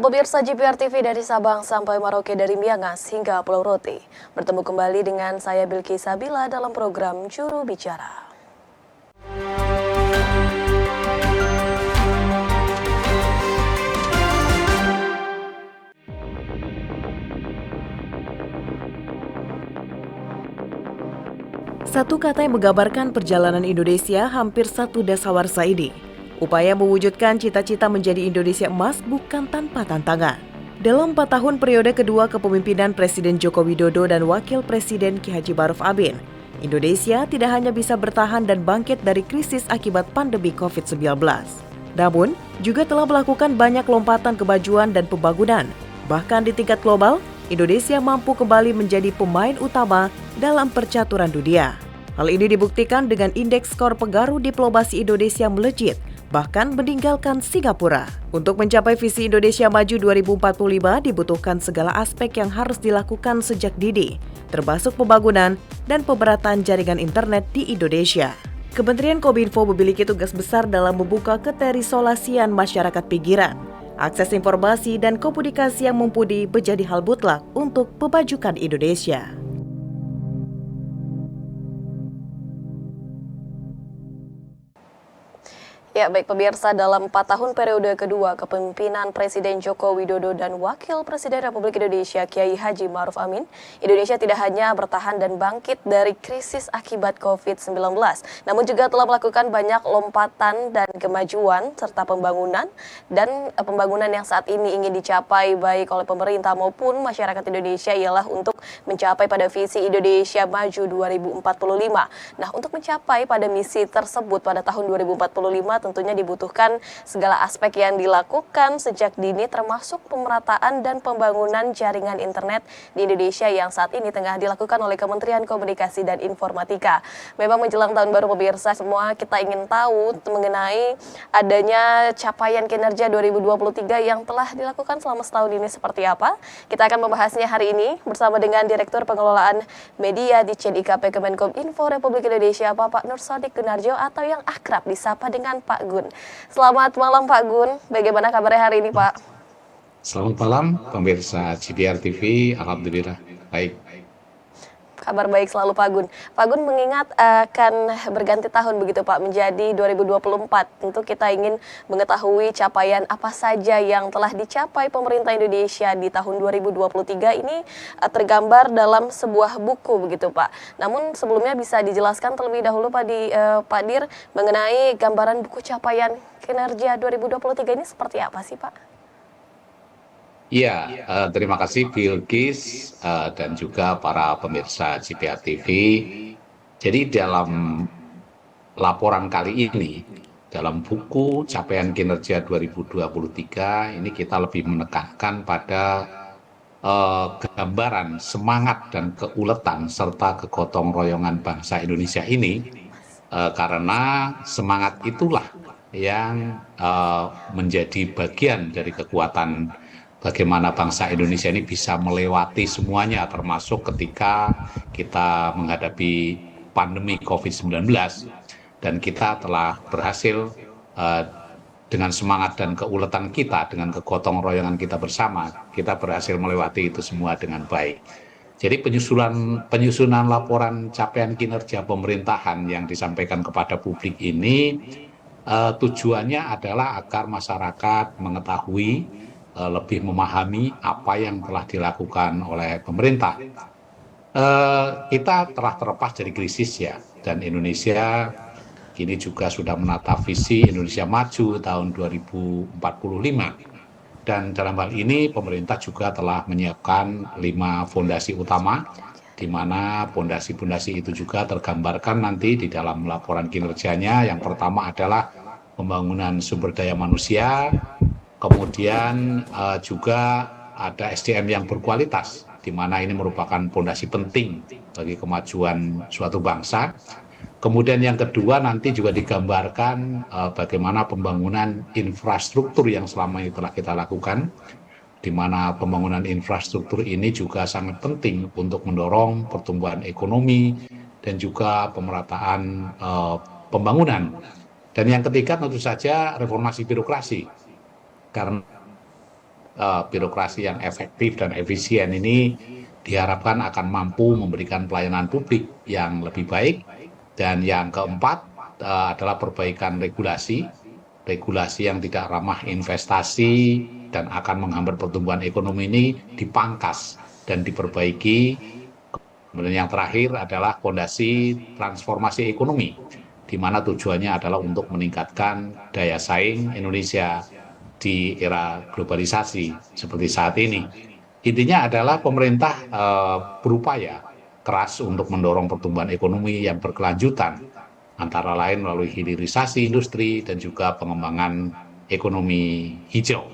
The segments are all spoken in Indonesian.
pemirsa JPR TV dari Sabang sampai Merauke, dari Miangas hingga Pulau Rote. Bertemu kembali dengan saya Bilki Sabila dalam program Juru Bicara. Satu kata yang menggambarkan perjalanan Indonesia hampir satu dasawarsa ini. Upaya mewujudkan cita-cita menjadi Indonesia emas bukan tanpa tantangan. Dalam 4 tahun periode kedua kepemimpinan Presiden Joko Widodo dan Wakil Presiden Ki Haji Ma'ruf Amin, Indonesia tidak hanya bisa bertahan dan bangkit dari krisis akibat pandemi COVID-19. Namun, juga telah melakukan banyak lompatan kemajuan dan pembangunan. Bahkan di tingkat global, Indonesia mampu kembali menjadi pemain utama dalam percaturan dunia. Hal ini dibuktikan dengan indeks skor pengaruh diplomasi Indonesia melejit, bahkan meninggalkan Singapura. Untuk mencapai visi Indonesia Maju 2045 dibutuhkan segala aspek yang harus dilakukan sejak dini, termasuk pembangunan dan pemerataan jaringan internet di Indonesia. Kementerian Kominfo memiliki tugas besar dalam membuka keterisolasian masyarakat pinggiran. Akses informasi dan komunikasi yang mumpuni menjadi hal mutlak untuk memajukan Indonesia. Ya, baik pemirsa, dalam 4 tahun periode kedua kepemimpinan Presiden Joko Widodo dan Wakil Presiden Republik Indonesia Kiai Haji Ma'ruf Amin, Indonesia tidak hanya bertahan dan bangkit dari krisis akibat COVID-19, namun juga telah melakukan banyak lompatan dan kemajuan serta pembangunan yang saat ini ingin dicapai baik oleh pemerintah maupun masyarakat Indonesia ialah untuk mencapai pada visi Indonesia Maju 2045. Nah, untuk mencapai pada misi tersebut pada tahun 2045 tentunya dibutuhkan segala aspek yang dilakukan sejak dini, termasuk pemerataan dan pembangunan jaringan internet di Indonesia yang saat ini tengah dilakukan oleh Kementerian Komunikasi dan Informatika. Memang menjelang tahun baru pemirsa, semua kita ingin tahu mengenai adanya capaian kinerja 2023 yang telah dilakukan selama setahun ini seperti apa. Kita akan membahasnya hari ini bersama dengan Direktur Pengelolaan Media di CNIKP Kemenkominfo Republik Indonesia, Bapak Nur Sodik Gunarjo, atau yang akrab disapa dengan Pak Gun. Selamat malam Pak Gun, bagaimana kabarnya hari ini Pak? Selamat malam pemirsa JPR TV, alhamdulillah baik. Kabar baik selalu Pak Gun. Pak Gun, mengingat akan berganti tahun begitu Pak, menjadi 2024. Tentu kita ingin mengetahui capaian apa saja yang telah dicapai pemerintah Indonesia di tahun 2023 ini tergambar dalam sebuah buku begitu Pak. Namun sebelumnya bisa dijelaskan terlebih dahulu Pak Dir mengenai gambaran buku capaian kinerja 2023 ini seperti apa sih Pak? Iya, terima kasih Bilkis dan juga para pemirsa JPR TV. Jadi dalam laporan kali ini, dalam buku capaian kinerja 2023, ini kita lebih menekankan pada gambaran semangat dan keuletan serta kegotong royongan bangsa Indonesia ini, karena semangat itulah yang menjadi bagian dari kekuatan bagaimana bangsa Indonesia ini bisa melewati semuanya, termasuk ketika kita menghadapi pandemi COVID-19, dan kita telah berhasil dengan semangat dan keuletan kita, dengan kegotong royongan kita bersama, kita berhasil melewati itu semua dengan baik. Jadi penyusunan laporan capaian kinerja pemerintahan yang disampaikan kepada publik ini tujuannya adalah agar masyarakat mengetahui, lebih memahami apa yang telah dilakukan oleh pemerintah. Kita telah terlepas dari krisis ya, dan Indonesia kini juga sudah menata visi Indonesia Maju tahun 2045. Dan dalam hal ini pemerintah juga telah menyiapkan 5 fondasi utama, di mana fondasi-fondasi itu juga tergambarkan nanti di dalam laporan kinerjanya. Yang pertama adalah pembangunan sumber daya manusia, kemudian juga ada SDM yang berkualitas, di mana ini merupakan fondasi penting bagi kemajuan suatu bangsa. Kemudian yang kedua nanti juga digambarkan bagaimana pembangunan infrastruktur yang selama ini telah kita lakukan, di mana pembangunan infrastruktur ini juga sangat penting untuk mendorong pertumbuhan ekonomi dan juga pemerataan pembangunan. Dan yang ketiga tentu saja reformasi birokrasi. Karena birokrasi yang efektif dan efisien ini diharapkan akan mampu memberikan pelayanan publik yang lebih baik. Dan yang keempat adalah perbaikan regulasi, regulasi yang tidak ramah investasi dan akan menghambat pertumbuhan ekonomi ini dipangkas dan diperbaiki. Kemudian yang terakhir adalah fondasi transformasi ekonomi, di mana tujuannya adalah untuk meningkatkan daya saing Indonesia di era globalisasi seperti saat ini. Intinya adalah pemerintah berupaya keras untuk mendorong pertumbuhan ekonomi yang berkelanjutan, antara lain melalui hilirisasi industri dan juga pengembangan ekonomi hijau.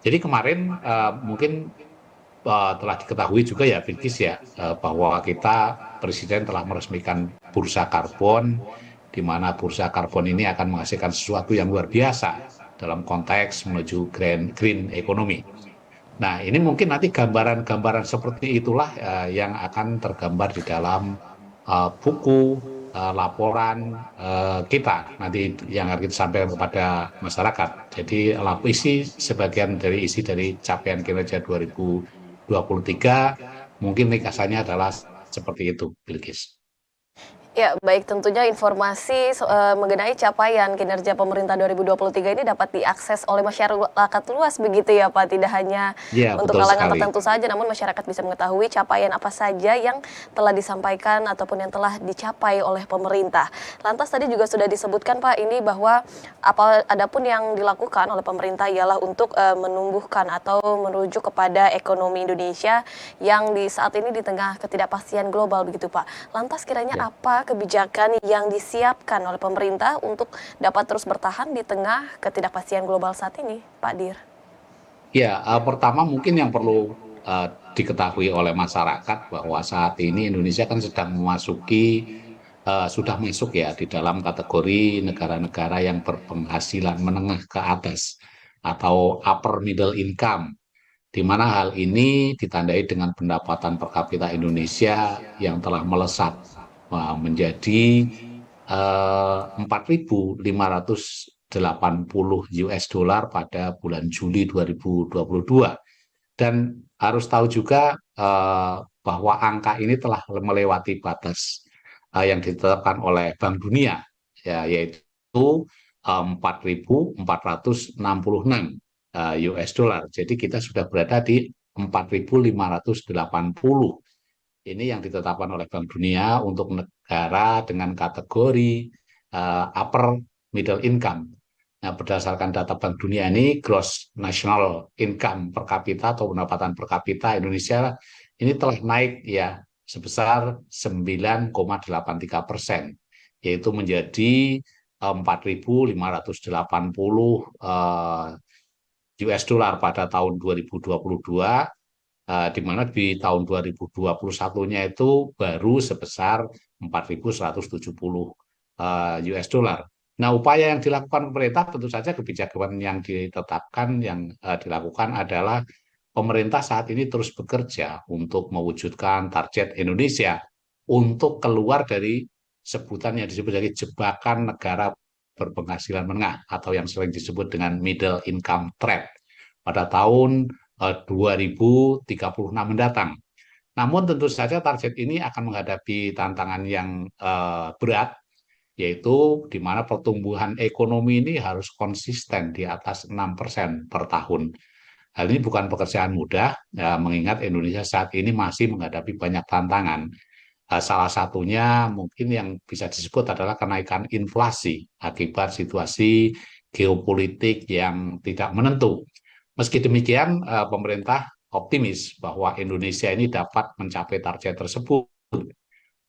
Jadi kemarin mungkin telah diketahui juga ya, Bilkis ya, bahwa kita Presiden telah meresmikan bursa karbon, di mana bursa karbon ini akan menghasilkan sesuatu yang luar biasa dalam konteks menuju green economy. Nah, ini mungkin nanti gambaran-gambaran seperti itulah yang akan tergambar di dalam buku laporan kita nanti yang akan kita sampaikan kepada masyarakat. Jadi isi sebagian dari isi dari capaian kinerja 2023 mungkin ringkasannya adalah seperti itu, Bilkis. Ya, baik, tentunya informasi mengenai capaian kinerja pemerintah 2023 ini dapat diakses oleh masyarakat luas begitu ya Pak, tidak hanya Ya, untuk betul kalangan sekali. tertentu saja, namun masyarakat bisa mengetahui capaian apa saja yang telah disampaikan ataupun yang telah dicapai oleh pemerintah. Lantas tadi juga sudah disebutkan Pak ini bahwa adapun yang dilakukan oleh pemerintah ialah untuk menumbuhkan atau merujuk kepada ekonomi Indonesia yang di saat ini di tengah ketidakpastian global begitu Pak. Lantas kiranya Ya. apa kebijakan yang disiapkan oleh pemerintah untuk dapat terus bertahan di tengah ketidakpastian global saat ini, Pak Dir? Ya, pertama mungkin yang perlu diketahui oleh masyarakat bahwa saat ini Indonesia kan sedang sudah masuk ya di dalam kategori negara-negara yang berpenghasilan menengah ke atas atau upper middle income, di mana hal ini ditandai dengan pendapatan per kapita Indonesia yang telah melesat menjadi 4.580 US dollar pada bulan Juli 2022. Dan harus tahu juga bahwa angka ini telah melewati batas yang ditetapkan oleh Bank Dunia, ya, yaitu 4.466 US dollar. Jadi kita sudah berada di 4.580. Ini yang ditetapkan oleh Bank Dunia untuk negara dengan kategori upper middle income. Nah, berdasarkan data Bank Dunia ini, gross national income per kapita atau pendapatan per kapita Indonesia ini telah naik ya sebesar 9,83%, yaitu menjadi 4.580 US dollar pada tahun 2022. Di mana di tahun 2021-nya itu baru sebesar 4.170 US dollar. Nah, upaya yang dilakukan pemerintah tentu saja kebijakan yang ditetapkan yang dilakukan adalah pemerintah saat ini terus bekerja untuk mewujudkan target Indonesia untuk keluar dari sebutan yang disebut sebagai jebakan negara berpenghasilan menengah atau yang sering disebut dengan middle income trap pada tahun 2036 mendatang. Namun tentu saja target ini akan menghadapi tantangan yang berat, yaitu di mana pertumbuhan ekonomi ini harus konsisten di atas 6% per tahun. Hal ini bukan pekerjaan mudah, ya, mengingat Indonesia saat ini masih menghadapi banyak tantangan. Salah satunya mungkin yang bisa disebut adalah kenaikan inflasi akibat situasi geopolitik yang tidak menentu. Meski demikian, pemerintah optimis bahwa Indonesia ini dapat mencapai target tersebut.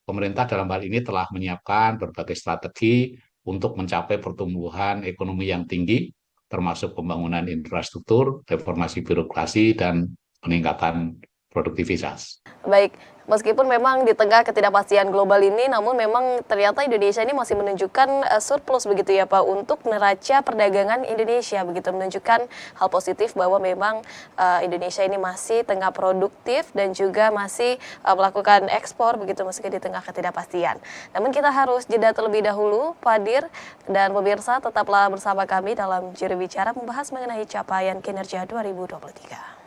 Pemerintah dalam hal ini telah menyiapkan berbagai strategi untuk mencapai pertumbuhan ekonomi yang tinggi, termasuk pembangunan infrastruktur, reformasi birokrasi, dan peningkatan produktivitas. Baik, meskipun memang di tengah ketidakpastian global ini, namun memang ternyata Indonesia ini masih menunjukkan surplus begitu ya Pak untuk neraca perdagangan Indonesia, begitu menunjukkan hal positif bahwa memang Indonesia ini masih tengah produktif dan juga masih melakukan ekspor begitu meski di tengah ketidakpastian. Namun kita harus jeda terlebih dahulu, Pak Dir dan pemirsa tetaplah bersama kami dalam Juru Bicara membahas mengenai capaian kinerja 2023.